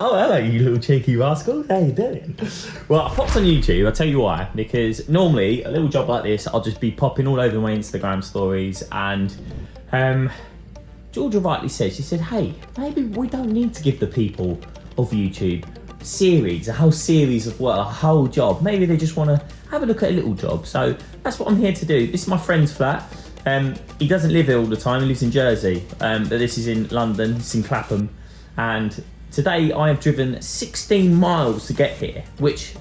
Oh, hello, you little cheeky rascal. How you doing? Well, I popped on YouTube. I'll tell you why. Because normally, a little job like this, I'll just be popping all over my Instagram stories. And Georgia rightly said, she said, hey, maybe we don't need to give the people of YouTube a whole series of work, a whole job. Maybe they just want to have a look at a little job. So that's what I'm here to do. This is my friend's flat. He doesn't live here all the time. He lives in Jersey. But this is in London. It's in Clapham. And today I have driven 16 miles to get here, which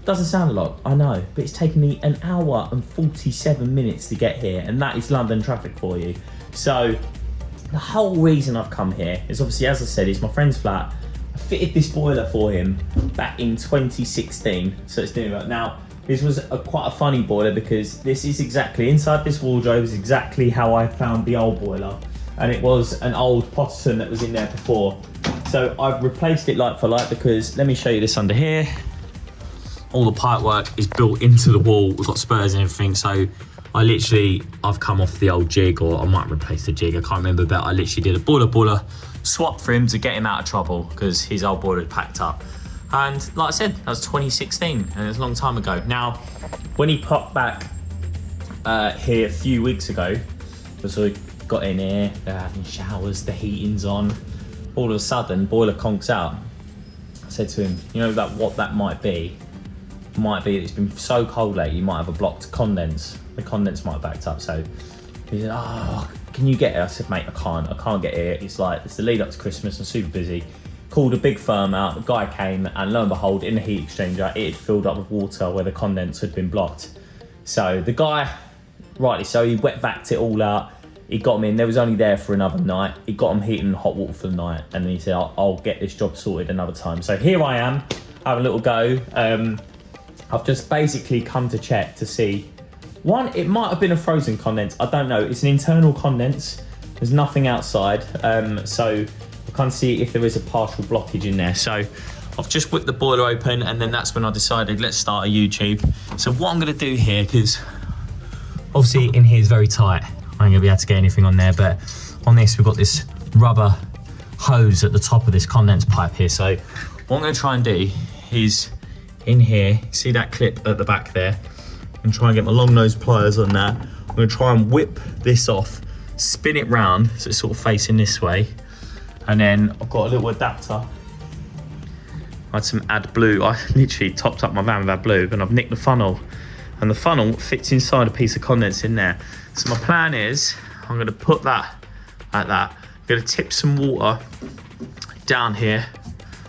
doesn't sound a lot, I know, but it's taken me 1 hour and 47 minutes to get here, and that is London traffic for you. So the whole reason I've come here is obviously, as I said, it's my friend's flat. I fitted this boiler for him back in 2016, so it's doing right now. This was quite a funny boiler because this is exactly, inside this wardrobe is exactly how I found the old boiler. And it was an old Potterton that was in there before. So I've replaced it like for like because, let me show you this under here. All the pipe work is built into the wall. We've got spurs and everything. So I've come off the old jig, or I might replace the jig, I can't remember, but I literally did a boiler swap for him to get him out of trouble because his old boiler had packed up. And like I said, that was 2016 and it was a long time ago. Now, when he popped back here a few weeks ago, so we got in here, they're having showers, the heating's on. All of a sudden, boiler conks out. I said to him, you know what that might be? Might be it's been so cold lately, you might have a blocked condense. The condense might have backed up. So he said, oh, can you get it? I said, mate, I can't get it. It's the lead up to Christmas, I'm super busy. Called a big firm out, the guy came, and lo and behold, in the heat exchanger, it had filled up with water where the condense had been blocked. So the guy, rightly so, he wet vacked it all out. He got them in, they was only there for another night. He got them heating and hot water for the night. And then he said, I'll get this job sorted another time. So here I am, having a little go. I've just basically come to check to see. One, it might have been a frozen condense. I don't know, it's an internal condense. There's nothing outside. So I can't see if there is a partial blockage in there. So I've just whipped the boiler open, and then that's when I decided, let's start a YouTube. So what I'm gonna do here, because obviously in here is very tight. I ain't gonna be able to get anything on there, but on this we've got this rubber hose at the top of this condense pipe here. So what I'm gonna try and do is in here, see that clip at the back there, and try and get my long nose pliers on that. I'm gonna try and whip this off, spin it round so it's sort of facing this way, and then I've got a little adapter. I had some AdBlue. I literally topped up my van with AdBlue, and I've nicked the funnel, and the funnel fits inside a piece of condense in there. So my plan is, I'm gonna put that like that. I'm gonna tip some water down here.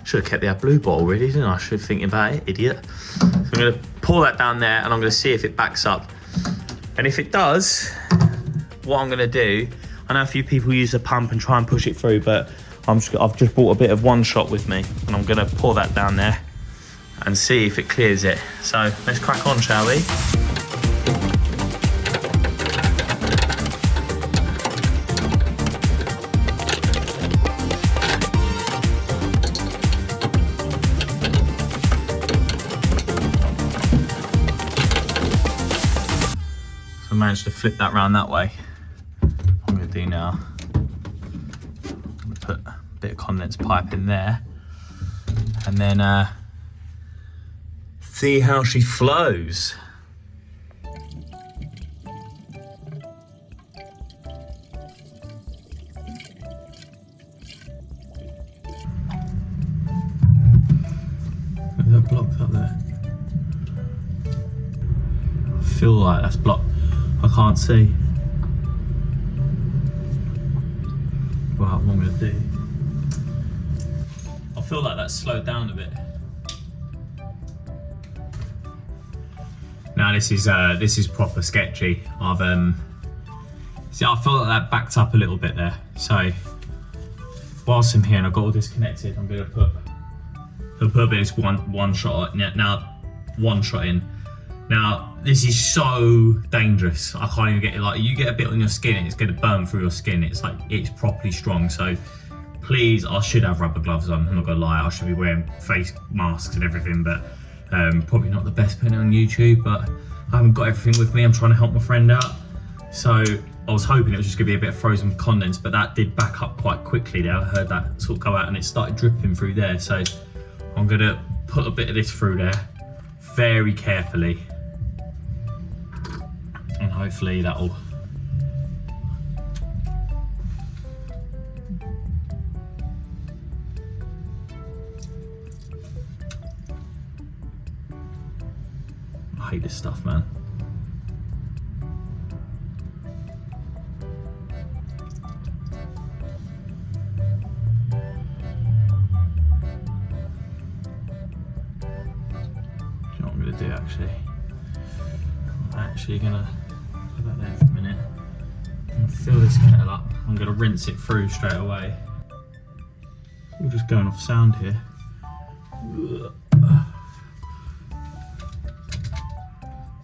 Should have kept the AdBlue bottle really, didn't I? Should have thinking about it, idiot. So I'm gonna pour that down there, and I'm gonna see if it backs up. And if it does, what I'm gonna do, I know a few people use a pump and try and push it through, but I've just brought a bit of One Shot with me, and I'm gonna pour that down there and see if it clears it. So let's crack on, shall we? So I managed to flip that round that way. What I'm gonna do now, I'm gonna put a bit of condense pipe in there, and then see how she flows. Is that blocked up there? I feel like that's blocked. I can't see. Well, what I'm gonna do, I feel like that's slowed down a bit. Now this is proper sketchy. See, I feel like that backed up a little bit there. So whilst I'm here and I've got all disconnected, I'm gonna put a bit of this one shot now. One shot in. Now this is so dangerous. I can't even get it. Like, you get a bit on your skin, it's gonna burn through your skin. It's properly strong. So please, I should have rubber gloves on. I'm not gonna lie. I should be wearing face masks and everything, but probably not the best putting it on YouTube. But I haven't got everything with me. I'm trying to help my friend out. So I was hoping it was just gonna be a bit of frozen condense, but that did back up quite quickly there. I heard that sort of go out and it started dripping through there. So I'm gonna put a bit of this through there very carefully. And hopefully that'll... I hate this stuff, man. Do actually. I'm actually gonna put that there for a minute and fill this kettle up. I'm gonna rinse it through straight away. We're just going off sound here.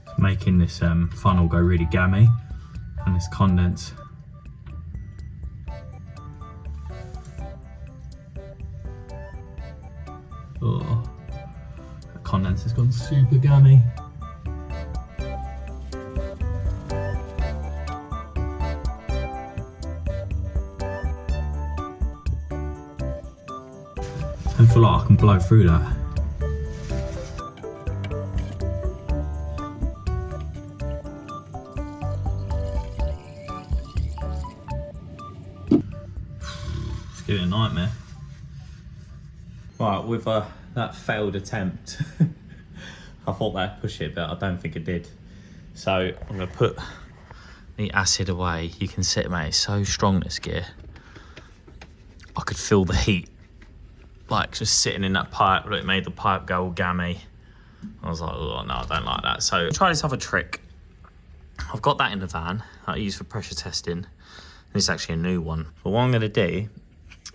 It's making this funnel go really gammy, and this condense. Oh. Condense has gone super gammy. I feel like I can blow through that. It's giving a nightmare. Right, with that failed attempt, I thought that'd push it, but I don't think it did. So I'm gonna put the acid away. You can see it, mate, it's so strong, this gear. I could feel the heat, like just sitting in that pipe, but it made the pipe go all gammy. I was like, oh no, I don't like that. So try this other trick. I've got that in the van that I use for pressure testing. This is actually a new one. But what I'm gonna do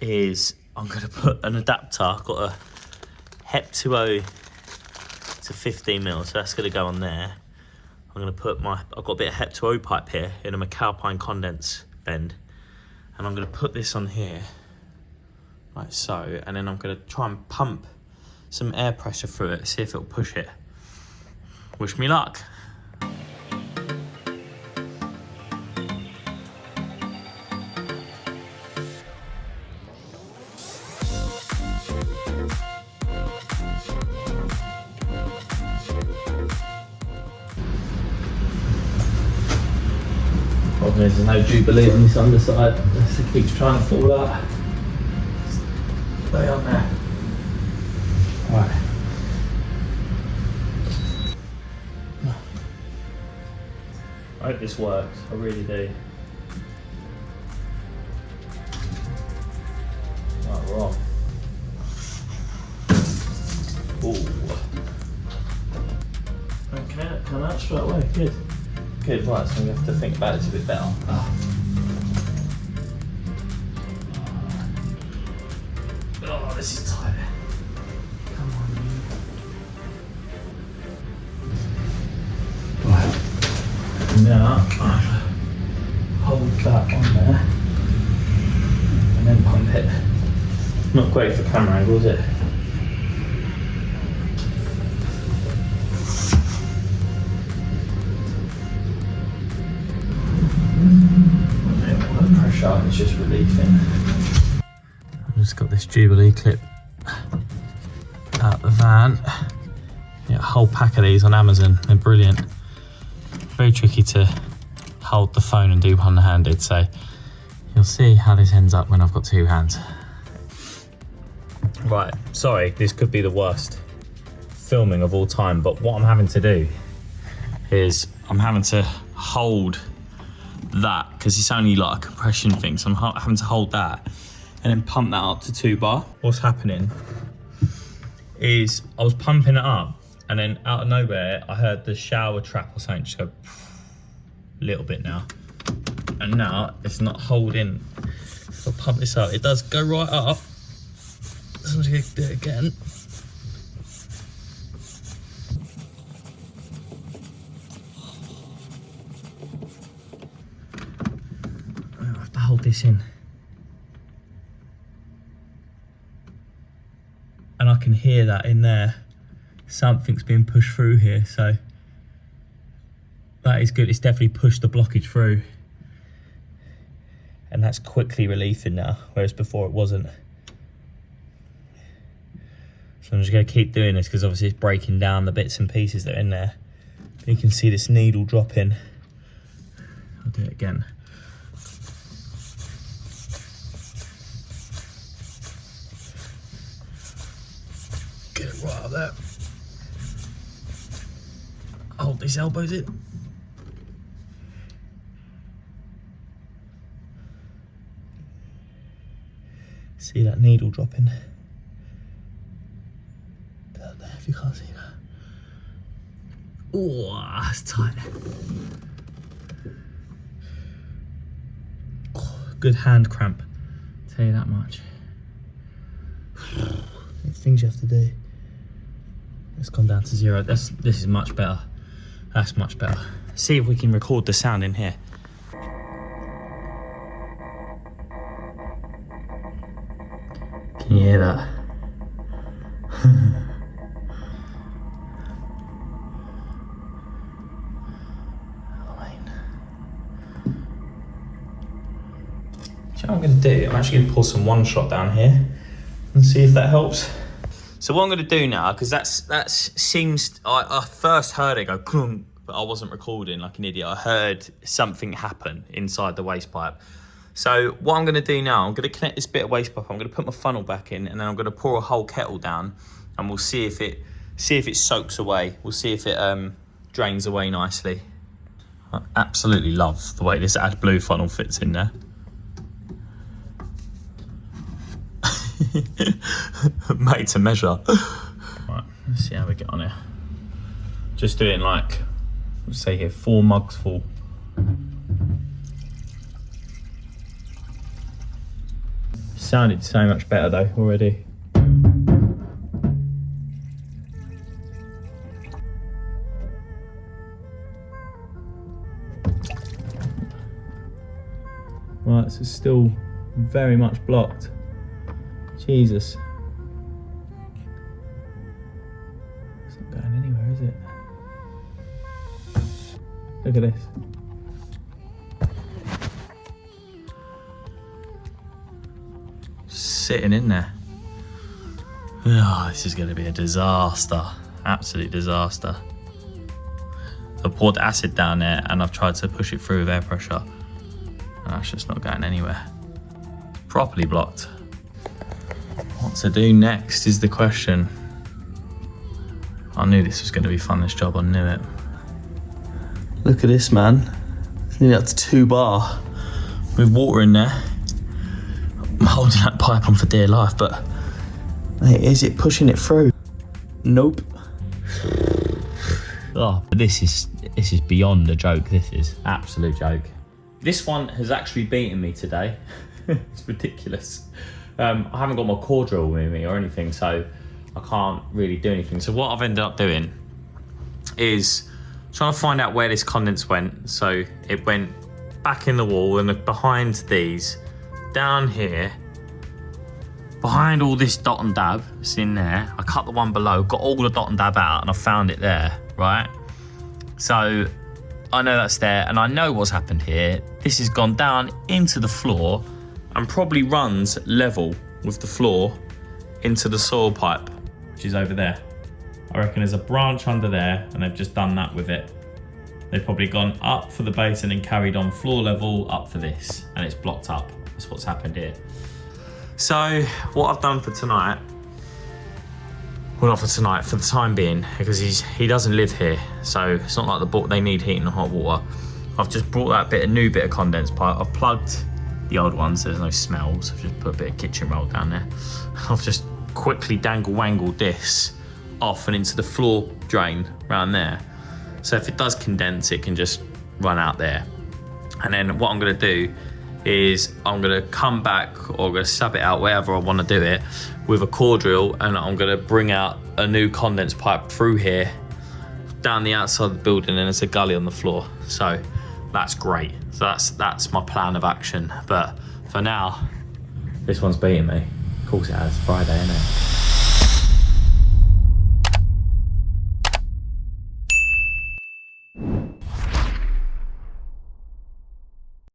is I'm gonna put an adapter. I've got a Hep2O to 15mm, so that's gonna go on there. I'm gonna put I've got a bit of Hep2O pipe here in a McAlpine condense bend, and I'm gonna put this on here, like so, and then I'm gonna try and pump some air pressure through it, see if it'll push it. Wish me luck. There's no Jubilee on this underside. It keeps trying to fall out. Stay on there. Right. I hope this works. I really do. Right, we're on. Ooh. Okay, that come out straight away. Good. Good, right, so we have to think about this a bit better. Oh, this is tight. Come on. Right. Now, I'll hold that on there and then pump it. Not great for camera angle, is it? It's just relieving. I've just got this Jubilee clip out the van. Yeah, a whole pack of these on Amazon. They're brilliant. Very tricky to hold the phone and do one-handed, so you'll see how this ends up when I've got two hands. Right, sorry, this could be the worst filming of all time, but what I'm having to do is I'm having to hold that, because it's only like a compression thing, so I'm having to hold that and then pump that up to 2 bar. What's happening is I was pumping it up, and then out of nowhere I heard the shower trap or something just go a little bit now, and now it's not holding. If I pump this up, it does go right up. So I'm just gonna do it again. I have to hold this in. And I can hear that in there. Something's being pushed through here, so that is good. It's definitely pushed the blockage through. and that's quickly relieving now, whereas before it wasn't. So I'm just going to keep doing this because obviously it's breaking down the bits and pieces that are in there. You can see this needle dropping. I'll do it again. Get it right up there. Hold these elbows in. See that needle dropping? Down there, if you can't see that. Oh, that's tight. Oh, good hand cramp, tell you that much. There's things you have to do. It's gone down to 0. This is much better. That's much better. See if we can record the sound in here. Can you hear that? So what I'm going to do, I'm actually going to pull some one shot down here and see if that helps. So what I'm going to do now, because that seems, I first heard it go clunk, but I wasn't recording like an idiot. I heard something happen inside the waste pipe. So what I'm going to do now, I'm going to connect this bit of waste pipe. I'm going to put my funnel back in, and then I'm going to pour a whole kettle down, and we'll see if it soaks away. We'll see if it drains away nicely. I absolutely love the way this AdBlue funnel fits in there. Made to measure. Right, let's see how we get on here. Just doing like, let's say here, 4 mugs full. Sounded so much better though already. Right, so it's still very much blocked. Jesus. It's not going anywhere, is it? Look at this. Sitting in there. Oh, this is going to be a disaster. Absolute disaster. I poured acid down there and I've tried to push it through with air pressure. And that's just not going anywhere. Properly blocked. What to do next is the question. I knew this was going to be fun, this job, I knew it. Look at this, man. It's nearly up to 2 bar with water in there. I'm holding that pipe on for dear life, but mate, is it pushing it through? Nope. Oh, but this is beyond a joke. This is absolute joke. This one has actually beaten me today. It's ridiculous. I haven't got my core drill with me or anything, so I can't really do anything. So what I've ended up doing is trying to find out where this condense went. So it went back in the wall and behind these, down here, behind all this dot and dab that's in there. I cut the one below, got all the dot and dab out, and I found it there, right? So I know that's there, and I know what's happened here. This has gone down into the floor and probably runs level with the floor into the soil pipe, which is over there. I reckon there's a branch under there, and they've just done that with it. They've probably gone up for the base and then carried on floor level up for this, and it's blocked up. That's what's happened here. So what I've done for tonight, well, not for tonight, for the time being, because he doesn't live here, so it's not like they need heat and hot water. I've just brought that new bit of condense pipe. I've plugged the old ones, so there's no smell, so I've just put a bit of kitchen roll down there. I've just quickly dangle-wangled this off and into the floor drain around there. So if it does condense, it can just run out there. And then what I'm gonna do is I'm gonna come back, or I'm gonna sub it out wherever I wanna do it with a core drill, and I'm gonna bring out a new condense pipe through here, down the outside of the building, and there's a gully on the floor. So that's great. So that's my plan of action. But for now, this one's beating me. Of course it has, Friday, innit?